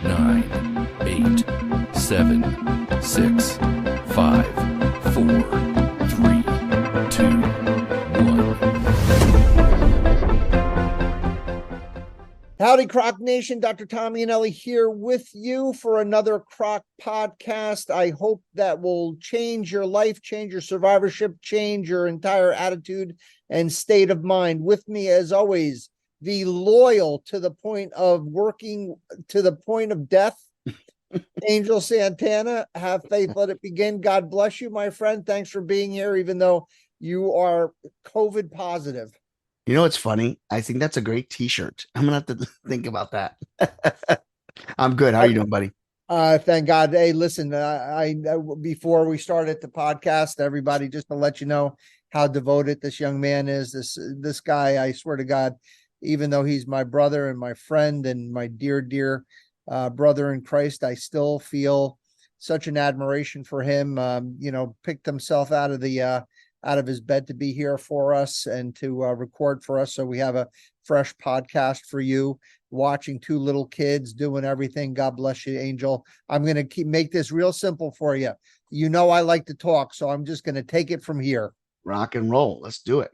9, 8, 7, 6, 5, 4, 3, 2, 1. Howdy, CROC Nation. Dr. Tommy and Ellie here with you for another CROC podcast. I hope that will change your life, change your survivorship, change your entire attitude and state of mind. With me, as always, the loyal to the point of working to the point of death, Angel Santana. Have faith, let it begin. God bless you, my friend. Thanks for being here, even though you are COVID positive. You know what's funny? I think that's a great t-shirt. I'm gonna have to think about that. I'm good. How are you doing, buddy? Thank God. Hey, listen, I before we started the podcast, everybody, just to let you know how devoted this young man is. This guy, I swear to God, even though he's my brother and my friend and my dear brother in Christ, I still feel such an admiration for him. Picked himself out of his bed to be here for us and to record for us. So we have a fresh podcast for you, watching two little kids doing everything. God bless you, Angel. I'm going to make this real simple for you. You know, I like to talk, so I'm just going to take it from here. Rock and roll. Let's do it.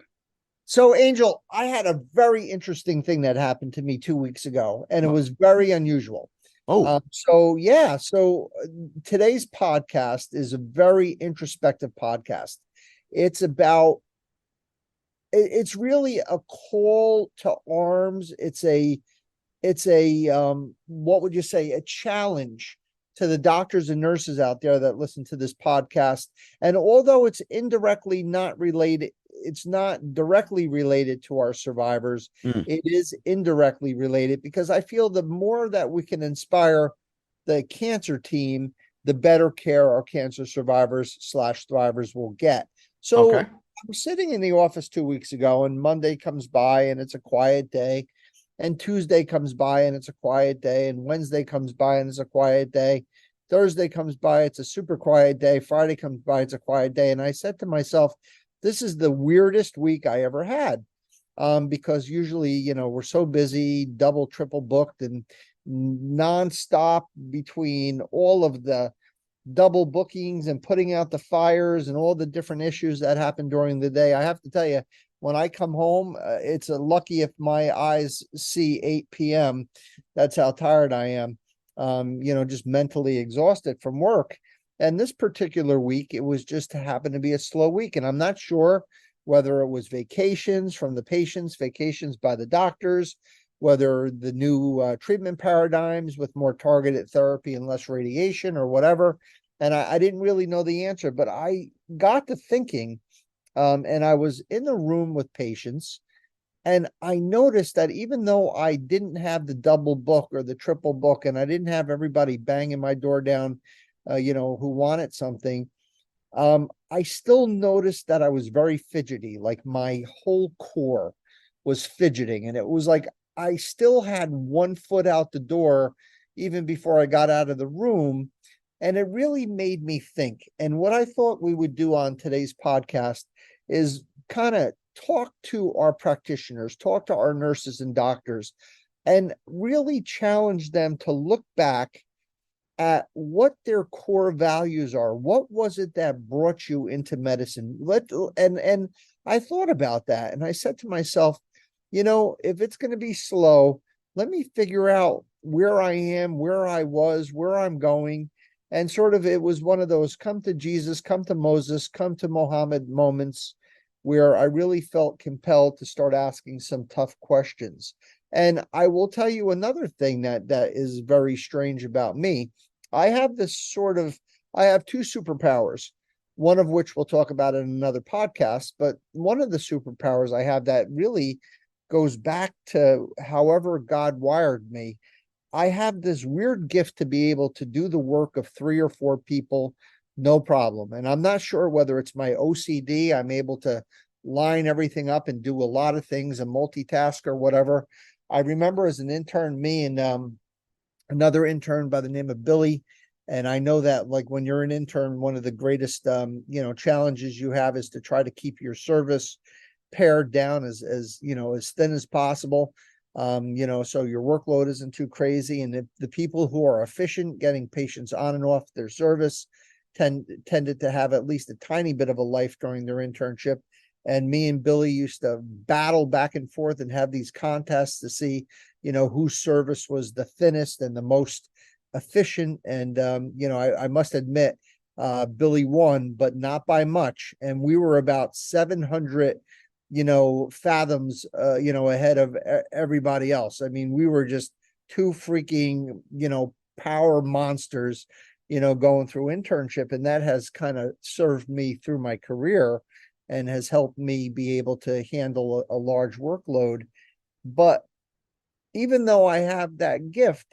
So, Angel, I had a very interesting thing that happened to me 2 weeks ago, and it was very unusual. Oh, So today's podcast is a very introspective podcast. It's really a call to arms. It's a what would you say, a challenge to the doctors and nurses out there that listen to this podcast. And although it's not directly related to our survivors, it is indirectly related, because I feel the more that we can inspire the cancer team, the better care our cancer survivors / thrivers will get. So okay. I'm sitting in the office 2 weeks ago, and Monday comes by and it's a quiet day, and Tuesday comes by and it's a quiet day, and Wednesday comes by and it's a quiet day. Thursday comes by, it's a super quiet day. Friday comes by, it's a quiet day. And I said to myself, this is the weirdest week I ever had. Because usually, we're so busy, double, triple booked and nonstop between all of the double bookings and putting out the fires and all the different issues that happen during the day. I have to tell you, when I come home, it's lucky if my eyes see 8 p.m. That's how tired I am. Just mentally exhausted from work. And this particular week, it was just happened to be a slow week. And I'm not sure whether it was vacations from the patients, vacations by the doctors, whether the new treatment paradigms with more targeted therapy and less radiation or whatever. And I didn't really know the answer, but I got to thinking, and I was in the room with patients, and I noticed that even though I didn't have the double book or the triple book, and I didn't have everybody banging my door down, who wanted something, I still noticed that I was very fidgety. Like my whole core was fidgeting, and it was like I still had one foot out the door even before I got out of the room. And it really made me think. And what I thought we would do on today's podcast is kind of talk to our practitioners, talk to our nurses and doctors, and really challenge them to look back at what their core values are. What was it that brought you into medicine? And I thought about that, and I said to myself, if it's going to be slow, let me figure out where I am, where I was, where I'm going. And sort of, it was one of those come to Jesus, come to Moses, come to Muhammad moments where I really felt compelled to start asking some tough questions. And I will tell you another thing that is very strange about me. I have two superpowers, one of which we'll talk about in another podcast. But one of the superpowers I have that really goes back to however God wired me. I have this weird gift to be able to do the work of 3 or 4 people, no problem. And I'm not sure whether it's my OCD. I'm able to line everything up and do a lot of things and multitask or whatever. I remember as an intern, me and another intern by the name of Billy. And I know that, like, when you're an intern, one of the greatest, challenges you have is to try to keep your service pared down as thin as possible. So your workload isn't too crazy. And the people who are efficient getting patients on and off their service tended to have at least a tiny bit of a life during their internship. And me and Billy used to battle back and forth and have these contests to see, whose service was the thinnest and the most efficient. And, I must admit, Billy won, but not by much. And we were about 700, fathoms, ahead of everybody else. I mean, we were just two freaking, power monsters, going through internship. And that has kind of served me through my career and has helped me be able to handle a large workload. But even though I have that gift,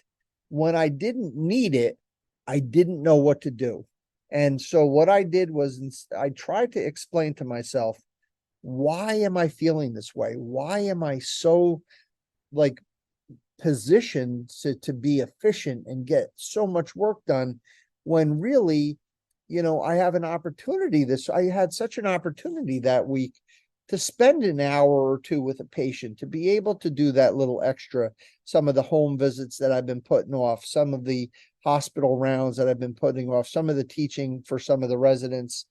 when I didn't need it, I didn't know what to do. And so what I did was I tried to explain to myself, why am I feeling this way? Why am I so positioned to be efficient and get so much work done when really, I have an opportunity I had such an opportunity that week to spend an hour or two with a patient, to be able to do that little extra, some of the home visits that I've been putting off, some of the hospital rounds that I've been putting off, some of the teaching for some of the residents,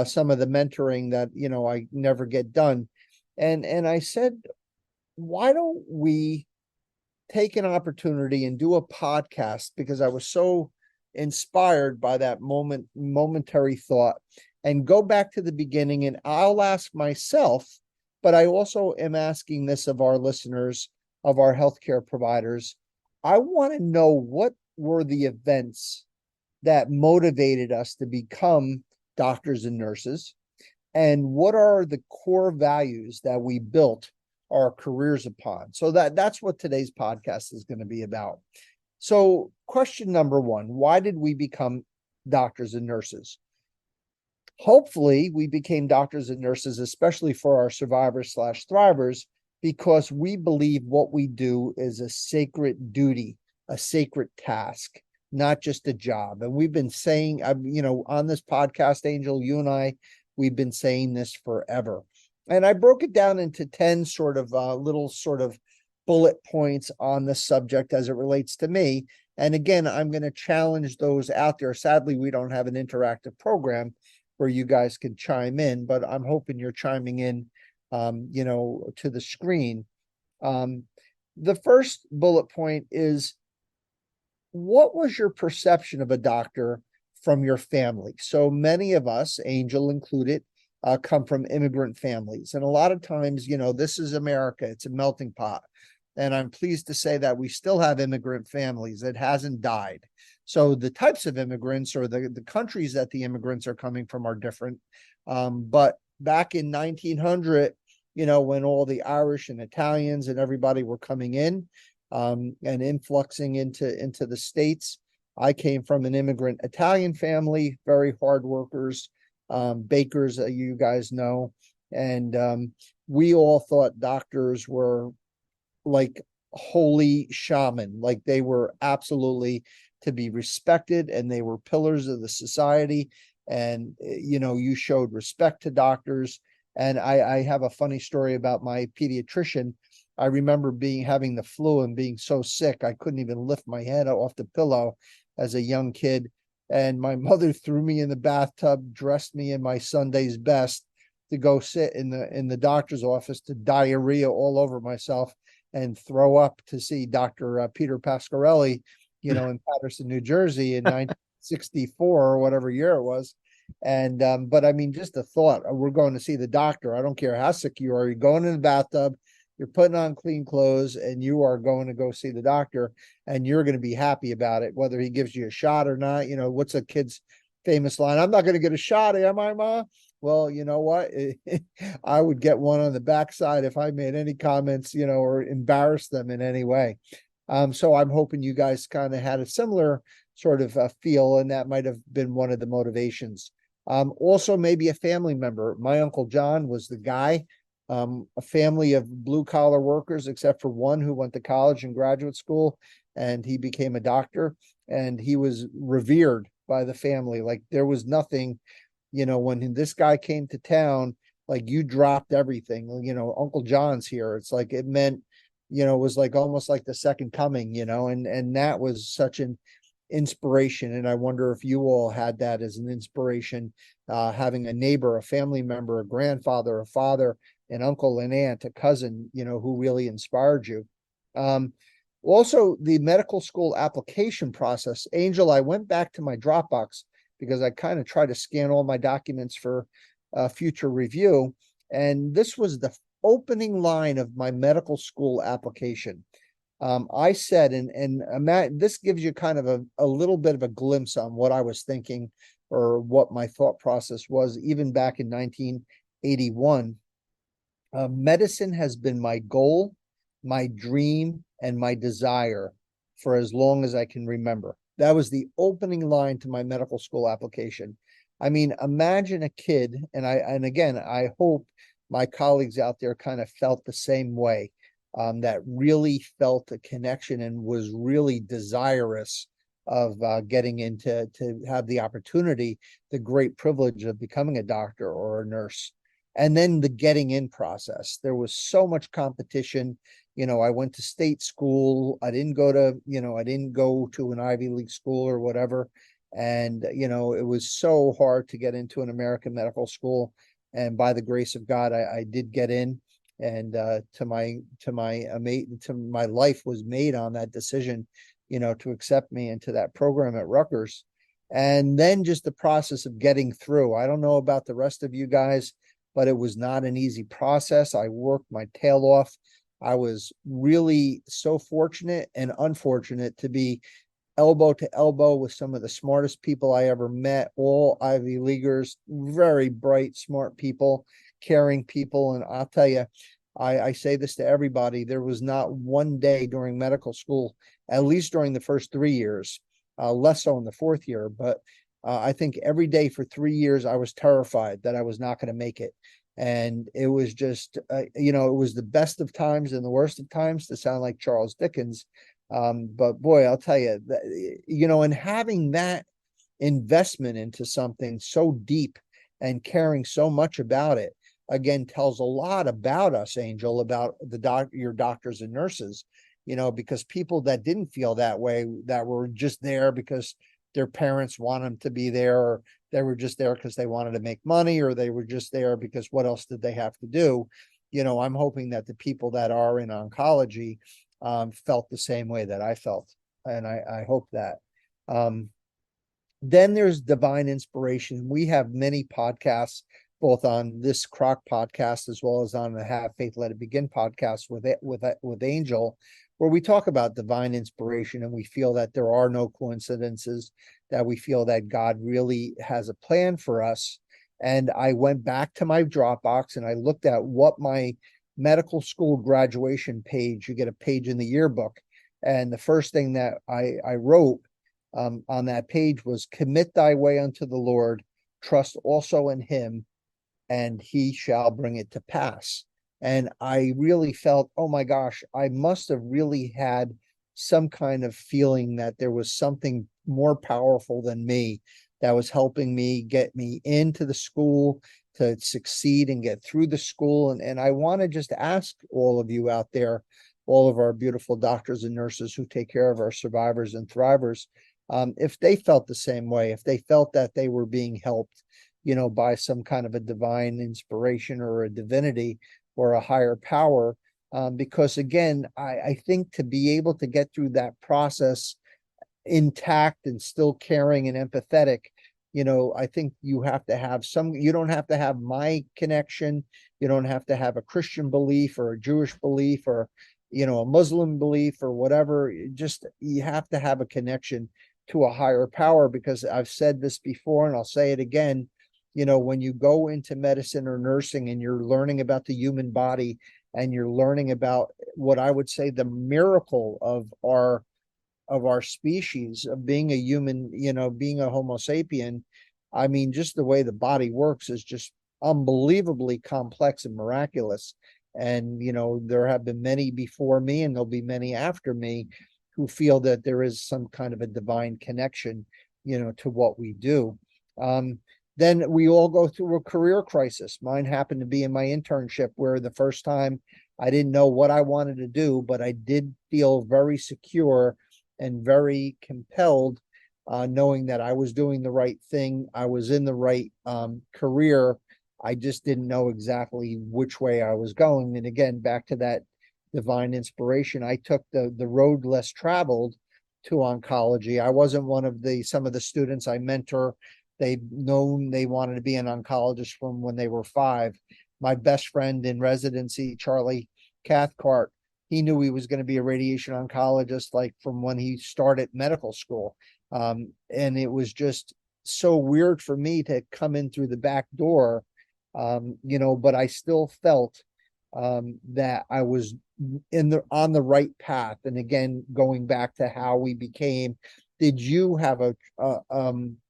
some of the mentoring that, I never get done. And I said, why don't we take an opportunity and do a podcast, because I was so inspired by that momentary thought, and go back to the beginning. And I'll ask myself, but I also am asking this of our listeners, of our healthcare providers. I want to know, what were the events that motivated us to become doctors and nurses? And what are the core values that we built our careers upon? So that's what today's podcast is going to be about. So question number one, why did we become doctors and nurses? Hopefully we became doctors and nurses, especially for our survivors/thrivers, because we believe what we do is a sacred duty, a sacred task, not just a job. And we've been saying, on this podcast, Angel, you and I, we've been saying this forever. And I broke it down into 10 sort of little sort of bullet points on the subject as it relates to me. And again, I'm going to challenge those out there. Sadly, we don't have an interactive program where you guys can chime in, but I'm hoping you're chiming in, to the screen. The first bullet point is, what was your perception of a doctor from your family? So many of us, Angel included, come from immigrant families. And a lot of times, this is America, it's a melting pot. And I'm pleased to say that we still have immigrant families. It hasn't died. So the types of immigrants, or the countries that the immigrants are coming from, are different. But back in 1900, when all the Irish and Italians and everybody were coming in and influxing into the States, I came from an immigrant Italian family, very hard workers, bakers, you guys know. And we all thought doctors were like holy shaman, like they were absolutely to be respected, and they were pillars of the society. And, you showed respect to doctors. And I have a funny story about my pediatrician. I remember having the flu and being so sick, I couldn't even lift my head off the pillow as a young kid. And my mother threw me in the bathtub, dressed me in my Sunday's best to go sit in the doctor's office, to diarrhea all over myself and throw up, to see Dr. Peter Pasquarelli, in Patterson, New Jersey in 1964 or whatever year it was. And, but I mean, just the thought, we're going to see the doctor. I don't care how sick you are. You're going in the bathtub, you're putting on clean clothes, and you are going to go see the doctor, and you're going to be happy about it, whether he gives you a shot or not. What's a kid's famous line? I'm not going to get a shot, am I, Ma? Well, you know what? I would get one on the backside if I made any comments, or embarrassed them in any way. So I'm hoping you guys kind of had a similar sort of feel, and that might have been one of the motivations. Also, maybe a family member. My Uncle John was the guy, a family of blue-collar workers, except for one who went to college and graduate school, and he became a doctor, and he was revered by the family. Like, there was nothing, when this guy came to town, like, you dropped everything. Uncle John's here. It's like, it meant, was like almost like the second coming, and that was such an inspiration. And I wonder if you all had that as an inspiration, having a neighbor, a family member, a grandfather, a father, an uncle, an aunt, a cousin, who really inspired you. Also, the medical school application process. Angel, I went back to my Dropbox because I kind of tried to scan all my documents for future review. And this was the opening line of my medical school application. I said, and this gives you kind of a little bit of a glimpse on what I was thinking or what my thought process was, even back in 1981. Medicine has been my goal, my dream, and my desire for as long as I can remember. That was the opening line to my medical school application. I mean, imagine a kid, and again, I hope my colleagues out there kind of felt the same way, that really felt a connection and was really desirous of getting into to have the opportunity, the great privilege of becoming a doctor or a nurse. And then the getting in process. There was so much competition. I went to state school. I didn't go to an Ivy League school or whatever. And, it was so hard to get into an American medical school. And by the grace of God, I did get in. And my life was made on that decision, to accept me into that program at Rutgers. And then just the process of getting through. I don't know about the rest of you guys, but it was not an easy process. I worked my tail off. I was really so fortunate and unfortunate to be elbow to elbow with some of the smartest people I ever met, all Ivy Leaguers, very bright, smart people, caring people. And I'll tell you, I say this to everybody, there was not one day during medical school, at least during the first 3 years, less so in the fourth year, but I think every day for 3 years, I was terrified that I was not going to make it. And it was just, it was the best of times and the worst of times, to sound like Charles Dickens. But boy, I'll tell you, and having that investment into something so deep and caring so much about it, again, tells a lot about us, Angel, about your doctors and nurses, because people that didn't feel that way, that were just there because their parents want them to be there, or they were just there because they wanted to make money, or they were just there because what else did they have to do? I'm hoping that the people that are in oncology felt the same way that I felt. And I hope that. Then there's divine inspiration. We have many podcasts, both on this CROC podcast as well as on the Have Faith, Let It Begin podcast with Angel, where we talk about divine inspiration, and we feel that there are no coincidences, that we feel that God really has a plan for us. And I went back to my Dropbox and I looked at what my medical school graduation page, you get a page in the yearbook. And the first thing that I wrote on that page was, commit thy way unto the Lord, trust also in him, and he shall bring it to pass. And I really felt, oh my gosh, I must have really had some kind of feeling that there was something more powerful than me that was helping me get me into the school, to succeed and get through the school. And I want to just ask all of you out there, all of our beautiful doctors and nurses who take care of our survivors and thrivers, if they felt the same way, if they felt that they were being helped, by some kind of a divine inspiration or a divinity or a higher power. Because again, I think to be able to get through that process intact and still caring and empathetic, I think you have to have you don't have to have my connection. You don't have to have a Christian belief or a Jewish belief or, a Muslim belief or whatever. You have to have a connection to a higher power, because I've said this before and I'll say it again. When you go into medicine or nursing and you're learning about the human body and you're learning about what I would say the miracle of our species, of being a human, being a Homo sapien, I mean, just the way the body works is just unbelievably complex and miraculous. And, there have been many before me and there'll be many after me who feel that there is some kind of a divine connection, to what we do. Then we all go through a career crisis. Mine happened to be in my internship, where the first time I didn't know what I wanted to do, but I did feel very secure and very compelled, knowing that I was doing the right thing. I was in the right career. I just didn't know exactly which way I was going. And again, back to that divine inspiration, I took the road less traveled to oncology. I wasn't one of some of the students I mentor. They've known they wanted to be an oncologist from when they were 5. My best friend in residency, Charlie Cathcart, he knew he was going to be a radiation oncologist like from when he started medical school. And it was just so weird for me to come in through the back door, but I still felt that I was on the right path. And again, going back to how we became, did you have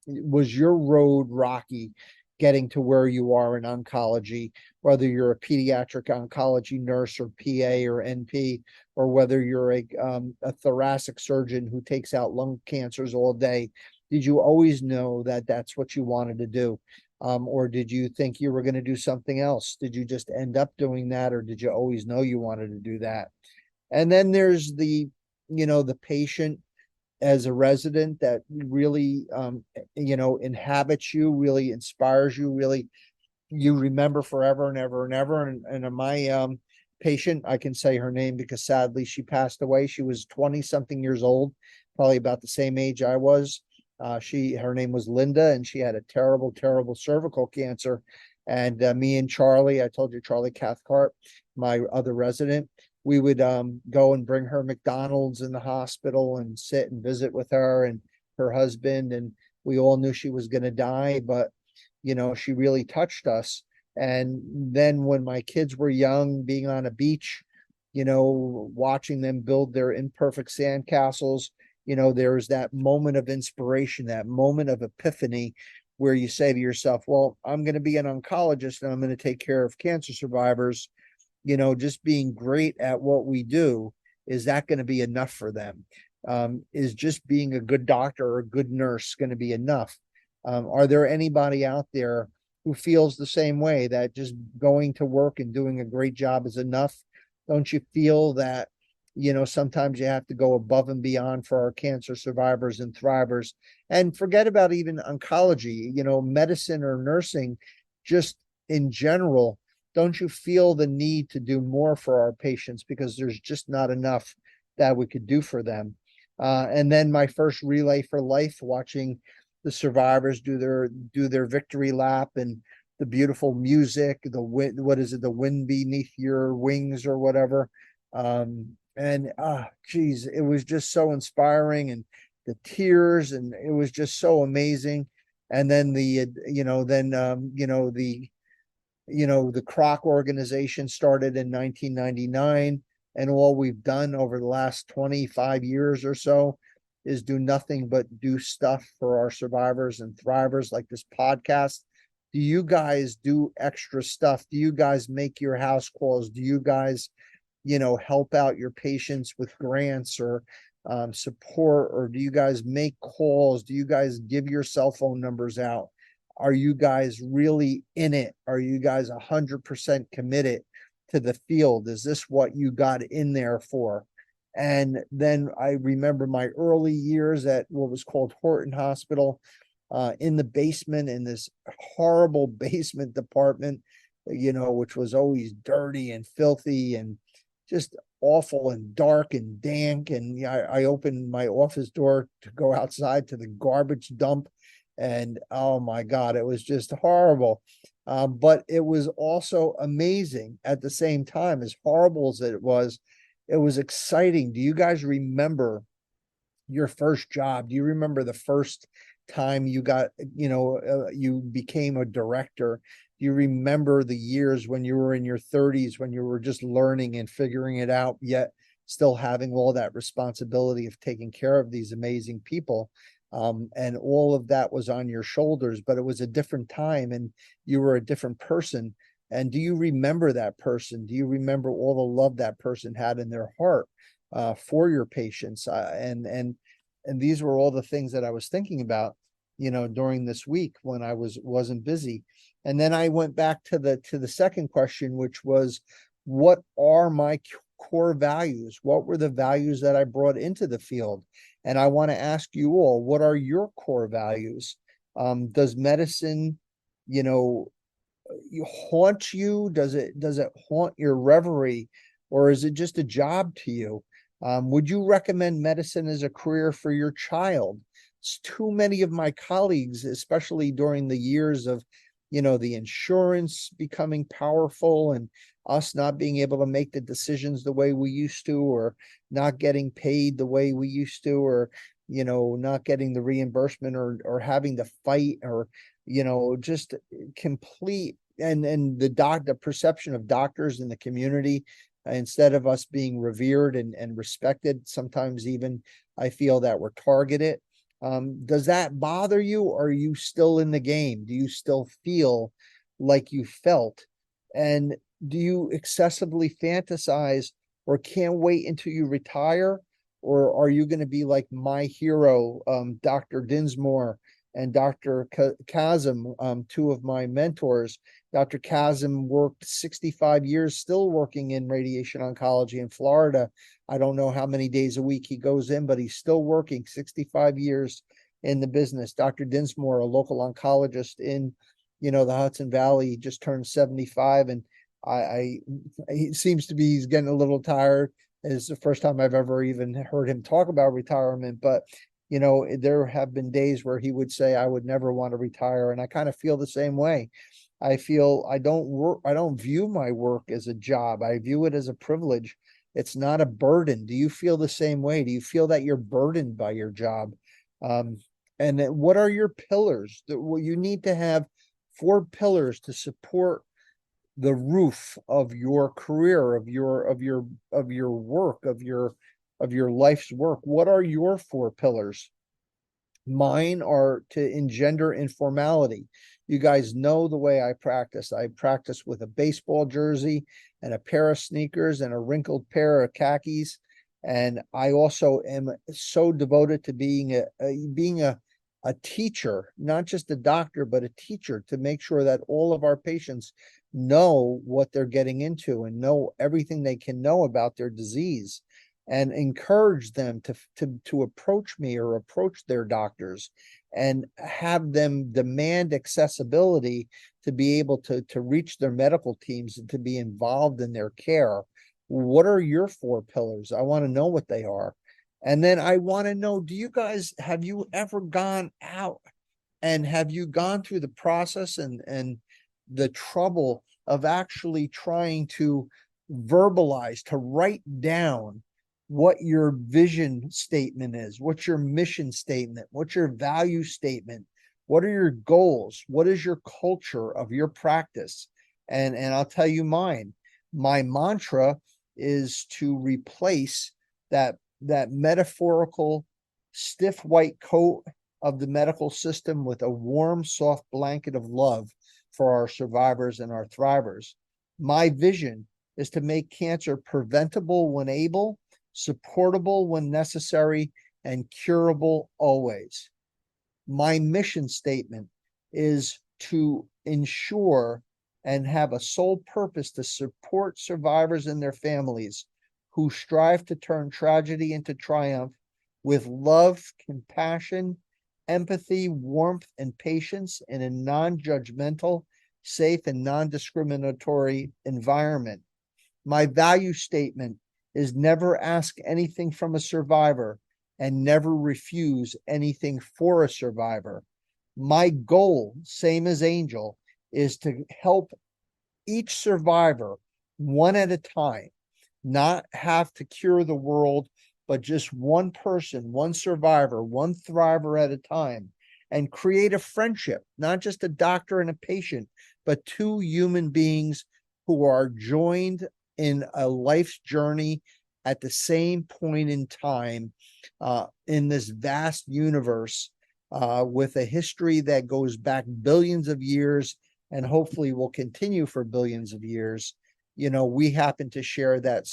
was your road rocky getting to where you are in oncology, whether you're a pediatric oncology nurse or PA or NP, or whether you're a thoracic surgeon who takes out lung cancers all day? Did you always know that that's what you wanted to do? Or did you think you were going to do something else? Did you just end up doing that, or did you always know you wanted to do that? And then there's the patient as a resident that really, inhabits you, really inspires you, really you remember forever and ever and ever. And my patient, I can say her name because sadly she passed away. She was 20 something years old, probably about the same age I was. Her name was Linda, and she had a terrible, terrible cervical cancer. And me and Charlie, I told you, Charlie Cathcart, my other resident, we would go and bring her McDonald's in the hospital and sit and visit with her and her husband. And we all knew she was going to die, but she really touched us. And then when my kids were young, being on a beach, watching them build their imperfect sandcastles, there's that moment of inspiration, that moment of epiphany where you say to yourself, well, I'm going to be an oncologist and I'm going to take care of cancer survivors. Just being great at what we do, is that going to be enough for them? Is just being a good doctor or a good nurse going to be enough? Are there anybody out there who feels the same way, that just going to work and doing a great job is enough? Don't you feel that, sometimes you have to go above and beyond for our cancer survivors and thrivers? And forget about even oncology, medicine or nursing, just in general. Don't you feel the need to do more for our patients because there's just not enough that we could do for them? And then my first Relay for Life, watching the survivors do their victory lap, and the beautiful music, the wind, what is it, the wind beneath your wings or whatever. And geez, it was just so inspiring, and the tears, and it was just so amazing. And then the CROC organization started in 1999, and all we've done over the last 25 years or so is do nothing but do stuff for our survivors and thrivers, like this podcast. Do you guys do extra stuff? Do you guys make your house calls? Do you guys, help out your patients with grants or support? Or do you guys make calls? Do you guys give your cell phone numbers out? Are you guys really in it? Are you guys 100% committed to the field? Is this what you got in there for? And then I remember my early years at what was called Horton Hospital, in the basement, in this horrible basement department, which was always dirty and filthy and just awful and dark and dank. And I opened my office door to go outside to the garbage dump. And oh my God, it was just horrible. But it was also amazing at the same time. As horrible as it was exciting. Do you guys remember your first job? Do you remember the first time you got, you became a director? Do you remember the years when you were in your 30s, when you were just learning and figuring it out, yet still having all that responsibility of taking care of these amazing people? And all of that was on your shoulders, but it was a different time and you were a different person. And do you remember that person? Do you remember all the love that person had in their heart for your patients? And these were all the things that I was thinking about, during this week when I wasn't busy. And then I went back to the second question, which was, what are my core values? What were the values that I brought into the field? And I want to ask you all, what are your core values? Does medicine, you know, haunt you? Does it haunt your reverie, or is it just a job to you? Would you recommend medicine as a career for your child? It's too many of my colleagues, especially during the years of, the insurance becoming powerful and us not being able to make the decisions the way we used to, or not getting paid the way we used to, or not getting the reimbursement, or having to fight, or just complete, and the perception of doctors in the community, instead of us being revered and respected, sometimes even I feel that we're targeted. Does that bother you, or are you still in the game? Do you still feel like you felt? And do you excessively fantasize, or can't wait until you retire? Or are you going to be like my hero, Dr. Dinsmore and Dr. Chasm, two of my mentors? Dr. Chasm worked 65 years, still working in radiation oncology in Florida. I don't know how many days a week he goes in, but he's still working 65 years in the business. Dr. Dinsmore, a local oncologist in, the Hudson Valley, just turned 75, and he seems to be, he's getting a little tired. It's the first time I've ever even heard him talk about retirement, but there have been days where he would say, I would never want to retire. And I kind of feel the same way. I feel I don't view my work as a job. I view it as a privilege. It's not a burden. Do you feel the same way? Do you feel that you're burdened by your job? And what are your pillars? Well, you need to have 4 pillars to support the roof of your career, of your work, of your life's work. What are your 4 pillars? Mine are to engender informality. You guys know the way I practice. I practice with a baseball jersey and a pair of sneakers and a wrinkled pair of khakis. And I also am so devoted to being a teacher, not just a doctor, but a teacher, to make sure that all of our patients know what they're getting into and know everything they can know about their disease, and encourage them to approach me or approach their doctors, and have them demand accessibility to be able to reach their medical teams and to be involved in their care. What are your 4 pillars? I want to know what they are. And then I want to know, have you ever gone out, and have you gone through the process and the trouble of actually trying to verbalize, to write down what your vision statement is, what's your mission statement, what's your value statement, what are your goals, what is your culture of your practice? And I'll tell you mine. My mantra is to replace that metaphorical stiff white coat of the medical system with a warm, soft blanket of love for our survivors and our thrivers. My vision is to make cancer preventable when able, supportable when necessary, and curable always. My mission statement is to ensure and have a sole purpose to support survivors and their families who strive to turn tragedy into triumph with love, compassion, empathy, warmth, and patience in a non-judgmental, safe, and non-discriminatory environment. My value statement is never ask anything from a survivor and never refuse anything for a survivor. My goal, same as Angel, is to help each survivor one at a time, not have to cure the world, but just one person, one survivor, one thriver at a time, and create a friendship, not just a doctor and a patient, but 2 human beings who are joined in a life's journey at the same point in time, in this vast universe, with a history that goes back billions of years and hopefully will continue for billions of years. We happen to share that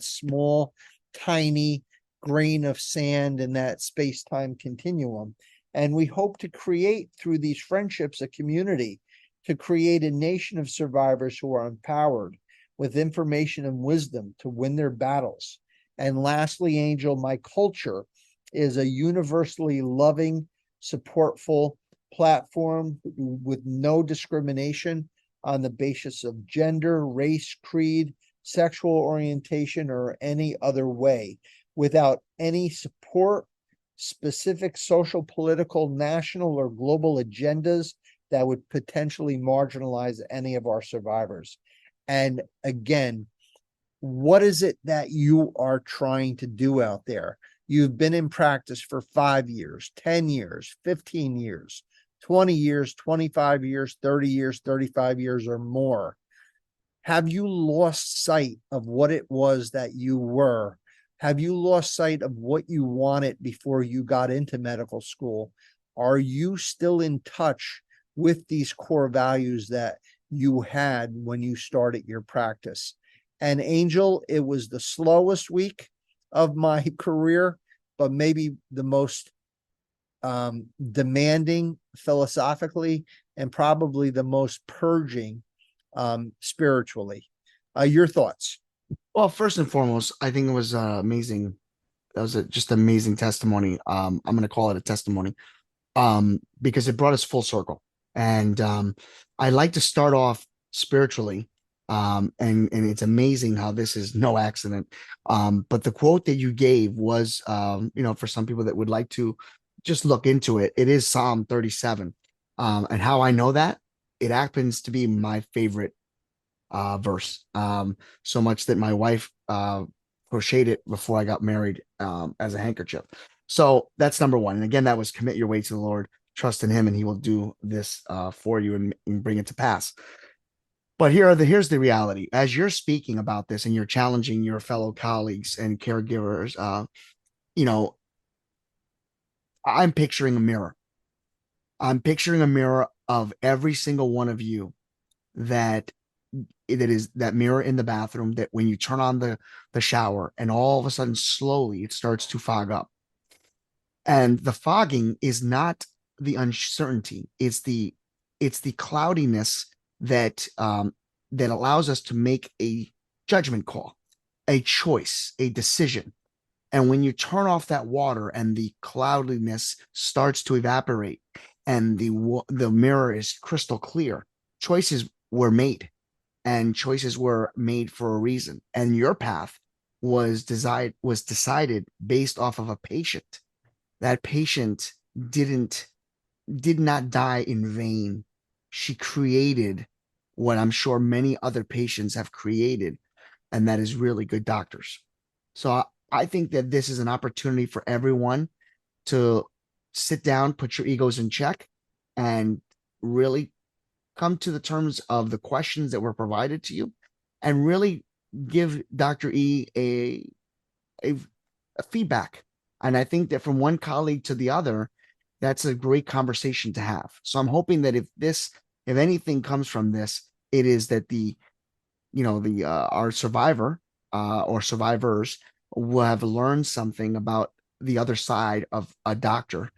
small, tiny grain of sand in that space-time continuum. And we hope to create, through these friendships, a community, to create a nation of survivors who are empowered. with information and wisdom to win their battles. And lastly, Angel, my culture is a universally loving, supportful platform with no discrimination on the basis of gender, race, creed, sexual orientation, or any other way, without any support, specific social, political, national, or global agendas that would potentially marginalize any of our survivors. And again, what is it that you are trying to do out there? You've been in practice for 5 years, 10 years, 15 years, 20 years, 25 years, 30 years, 35 years, or more. Have you lost sight of what it was that you were? Have you lost sight of what you wanted before you got into medical school? Are you still in touch with these core values that you had when you started your practice? And Angel, it was the slowest week of my career, but maybe the most demanding philosophically, and probably the most purging spiritually. Your thoughts? Well, first and foremost, I think it was amazing. That was just amazing testimony. I'm going to call it a testimony because it brought us full circle. And I like to start off spiritually. And it's amazing how this is no accident. But the quote that you gave was, for some people that would like to just look into it, it is Psalm 37. And how I know that, it happens to be my favorite verse. So much that my wife crocheted it before I got married as a handkerchief. So that's number one. And again, that was commit your way to the Lord, trust in him, and he will do this for you and bring it to pass. But here's the reality. As you're speaking about this and you're challenging your fellow colleagues and caregivers, I'm picturing a mirror. I'm picturing a mirror of every single one of you that is that mirror in the bathroom that when you turn on the shower and all of a sudden slowly it starts to fog up. And the fogging is not the uncertainty. It's the cloudiness that that allows us to make a judgment call, a choice, a decision. And when you turn off that water and the cloudiness starts to evaporate and the mirror is crystal clear, choices were made, and choices were made for a reason. And your path was decided based off of a patient. That patient did not die in vain. She created what I'm sure many other patients have created, and that is really good doctors. So I think that this is an opportunity for everyone to sit down, put your egos in check, and really come to the terms of the questions that were provided to you, and really give Dr. E a feedback. And I think that from one colleague to the other, that's a great conversation to have. So I'm hoping that if anything comes from this, it is that our survivor or survivors will have learned something about the other side of a doctor.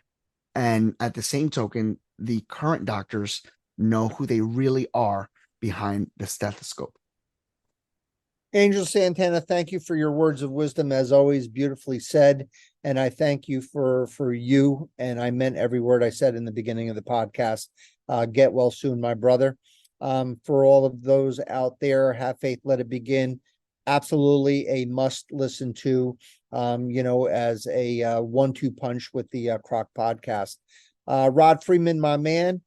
And at the same token, the current doctors know who they really are behind the stethoscope. Angel Santana, thank you for your words of wisdom, as always, beautifully said. And I thank you for you. And I meant every word I said in the beginning of the podcast. Get well soon, my brother. For all of those out there, have faith, let it begin. Absolutely a must listen to, as a 1-2 punch with the CROC podcast. Rod Freeman, my man,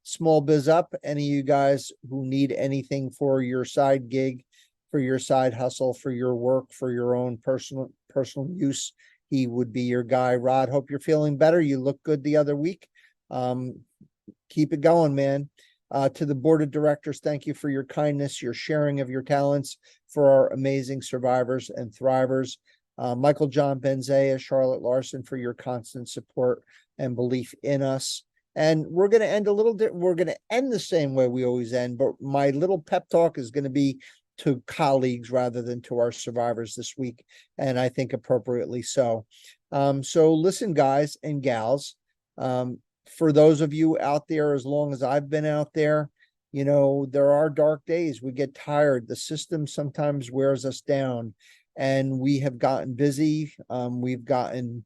Small Biz Up. Any of you guys who need anything for your side gig, for your side hustle, for your work, for your own personal use, he would be your guy. Rod, hope you're feeling better. You look good the other week. Keep it going, man. To the board of directors, thank you for your kindness, your sharing of your talents for our amazing survivors and thrivers. Michael John Benzea, Charlotte Larson, for your constant support and belief in us. And we're going to end we're going to end the same way we always end, but my little pep talk is going to be to colleagues rather than to our survivors this week. And I think appropriately so. So listen, guys and gals, for those of you out there, as long as I've been out there, You know, there are dark days. We get tired. The system sometimes wears us down, and we have gotten busy. We've gotten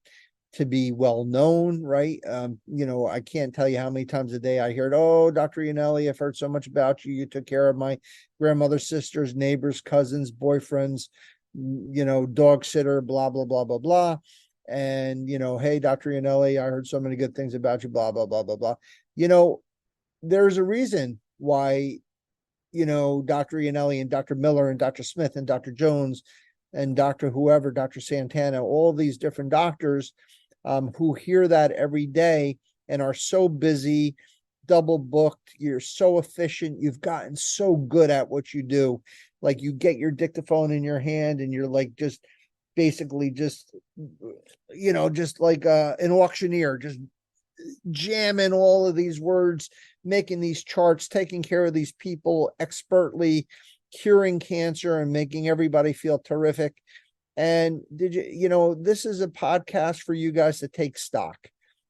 to be well known, right? You know, I can't tell you how many times a day I heard, "Oh, Dr. Yanelli, I've heard so much about you. You took care of my grandmother's sisters, neighbors, cousins, boyfriends, you know, dog sitter, blah, blah, blah, blah, blah." And, you know, "Hey, Dr. Yanelli, I heard so many good things about you, blah, blah, blah, blah, blah." You know, there's a reason why, you know, Dr. Yanelli and Dr. Miller and Dr. Smith and Dr. Jones and Dr. whoever, Dr. Santana, all these different doctors who hear that every day and are so busy, double booked. You're so efficient. You've gotten so good at what you do. Like, you get your dictaphone in your hand and you're like, just basically just, you know, just like an auctioneer, just jamming all of these words, making these charts, taking care of these people expertly, curing cancer and making everybody feel terrific. And you know, this is a podcast for you guys to take stock,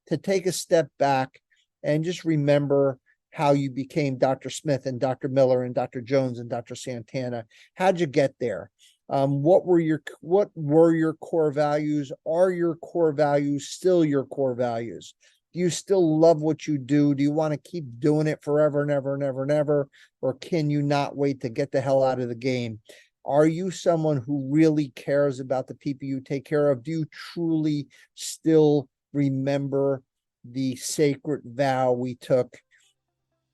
to take a step back and just remember how you became Dr. Smith and Dr. Miller and Dr. Jones and Dr. Santana. How'd you get there? What were your core values? Are your core values still your core values? Do you still love what you do? Do you want to keep doing it forever and ever and ever and ever? Or can you not wait to get the hell out of the game? Are you someone who really cares about the people you take care of? Do you truly still remember the sacred vow we took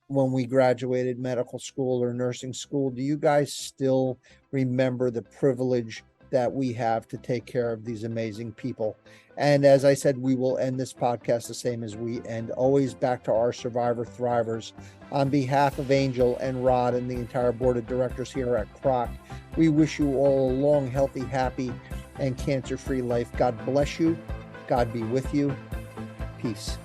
when we graduated medical school or nursing school? Do you guys still remember the privilege that we have to take care of these amazing people? And as I said, we will end this podcast the same as we end, always back to our survivor thrivers. On behalf of Angel and Rod and the entire board of directors here at CROC, we wish you all a long, healthy, happy, and cancer-free life. God bless you. God be with you. Peace.